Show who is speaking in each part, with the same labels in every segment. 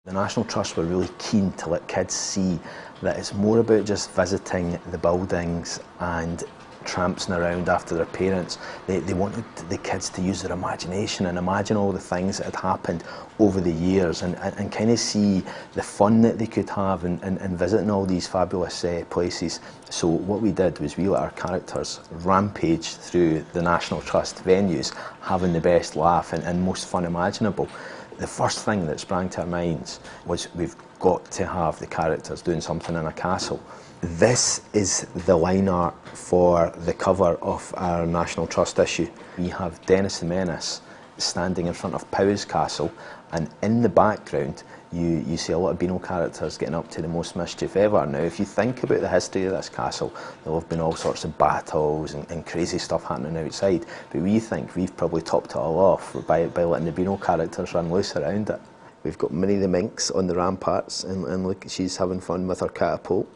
Speaker 1: The National Trust were really keen to let kids see that it's more about just visiting the buildings and trampsing around after their parents. They wanted the kids to use their imagination and imagine all the things that had happened over the years and kind of see the fun that they could have in visiting all these fabulous places. So what we did was we let our characters rampage through the National Trust venues, having the best laugh and most fun imaginable. The first thing that sprang to our minds was we've got to have the characters doing something in a castle. This is the line art for the cover of our National Trust issue. We have Dennis the Menace standing in front of Pow's castle, and in the background you see a lot of Beano characters getting up to the most mischief ever. Now if you think about the history of this castle, there have been all sorts of battles and crazy stuff happening outside, but we think we've probably topped it all off by letting the Beano characters run loose around it. We've got Minnie the Minx on the ramparts and look, she's having fun with her catapult.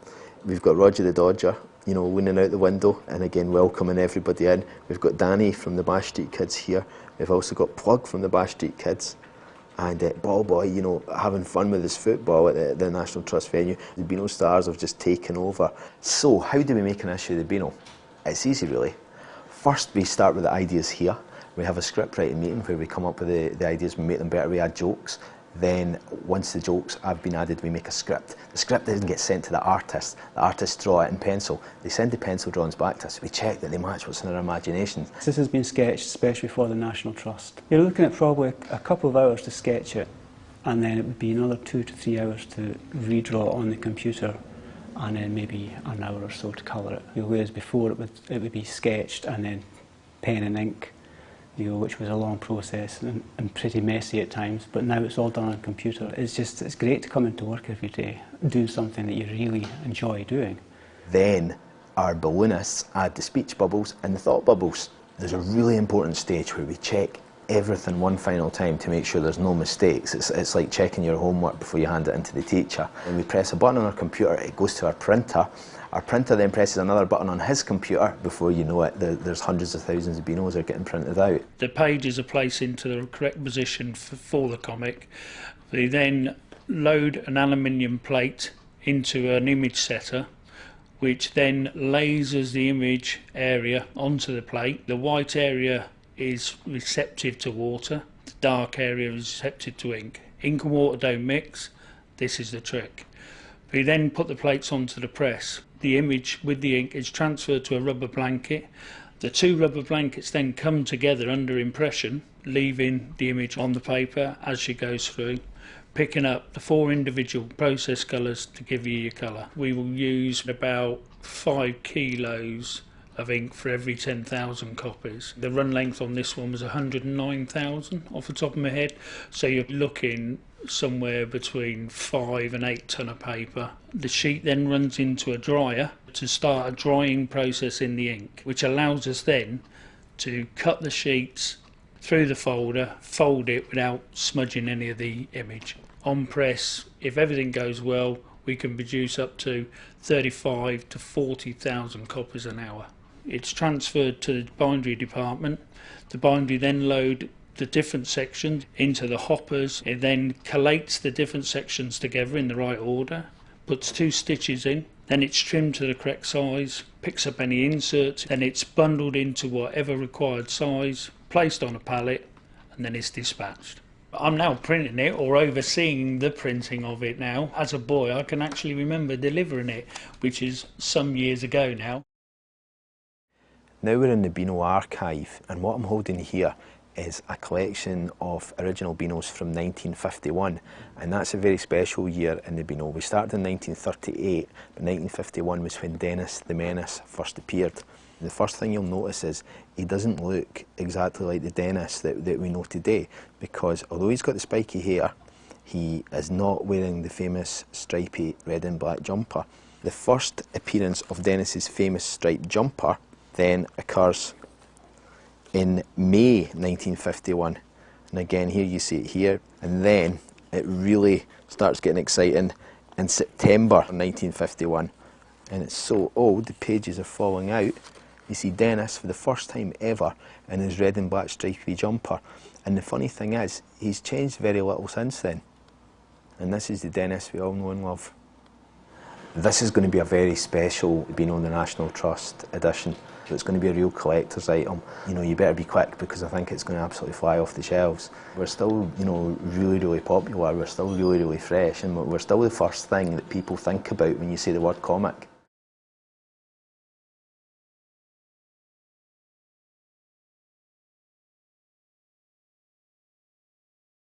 Speaker 1: We've got Roger the Dodger, you know, leaning out the window and again welcoming everybody in. We've got Danny from the Bash Street Kids here. We've also got Plug from the Bash Street Kids. And Ball Boy, you know, having fun with his football at the National Trust venue. The Beano stars have just taken over. So how do we make an issue of the Beano? It's easy really. First we start with the ideas here. We have a script writing meeting where we come up with the ideas, we make them better, we add jokes. Then once the jokes have been added, we make a script. The script doesn't get sent to the artists draw it in pencil. They send the pencil drawings back to us. We check that they match what's in our imagination.
Speaker 2: This has been sketched especially for the National Trust. You're looking at probably a couple of hours to sketch it, and then it would be another 2 to 3 hours to redraw on the computer, and then maybe an hour or so to colour it. You know, whereas before it would be sketched and then pen and ink, you know, which was a long process and pretty messy at times, but now it's all done on a computer. It's great to come into work every day, do something that you really enjoy doing.
Speaker 1: Then our balloonists add the speech bubbles and the thought bubbles. There's a really important stage where we check everything one final time to make sure there's no mistakes. It's like checking your homework before you hand it into the teacher. And we press a button on our computer, it goes to our printer. Our printer then presses another button on his computer. Before you know it, there's hundreds of thousands of Beanos are getting printed out.
Speaker 3: The pages are placed into the correct position for the comic. They then load an aluminium plate into an image setter, which then lasers the image area onto the plate. The white area is receptive to water, the dark area is receptive to ink. Ink and water don't mix, this is the trick. We then put the plates onto the press. The image with the ink is transferred to a rubber blanket. The two rubber blankets then come together under impression, leaving the image on the paper as she goes through, picking up the 4 individual process colours to give you your colour. We will use about 5 kilos of ink for every 10,000 copies. The run length on this one was 109,000 off the top of my head, so you're looking somewhere between 5 and 8 tonne of paper. The sheet then runs into a dryer to start a drying process in the ink, which allows us then to cut the sheets through the folder, fold it without smudging any of the image. On press, if everything goes well, we can produce up to 35 to 40,000 copies an hour. It's transferred to the bindery department. The bindery then load the different sections into the hoppers. It then collates the different sections together in the right order, puts 2 stitches in, then it's trimmed to the correct size, picks up any inserts, then it's bundled into whatever required size, placed on a pallet, and then it's dispatched. I'm now printing it or overseeing the printing of it now. As a boy I can actually remember delivering it, which is some years ago now.
Speaker 1: Now we're in the Beano archive, and what I'm holding here is a collection of original Beanos from 1951, and that's a very special year in the Beano. We started in 1938, but 1951 was when Dennis the Menace first appeared. The first thing you'll notice is he doesn't look exactly like the Dennis that we know today, because although he's got the spiky hair, he is not wearing the famous stripy red and black jumper. The first appearance of Dennis's famous striped jumper then occurs in May 1951, and again here you see it here, and then it really starts getting exciting in September 1951, and it's so old the pages are falling out. You see Dennis for the first time ever in his red and black stripy jumper, and the funny thing is he's changed very little since then. And this is the Dennis we all know and love. This is going to be a very special Beano the National Trust edition. It's going to be a real collector's item. You know, you better be quick because I think it's going to absolutely fly off the shelves. We're still, you know, really popular, we're still really fresh, and we're still the first thing that people think about when you say the word comic.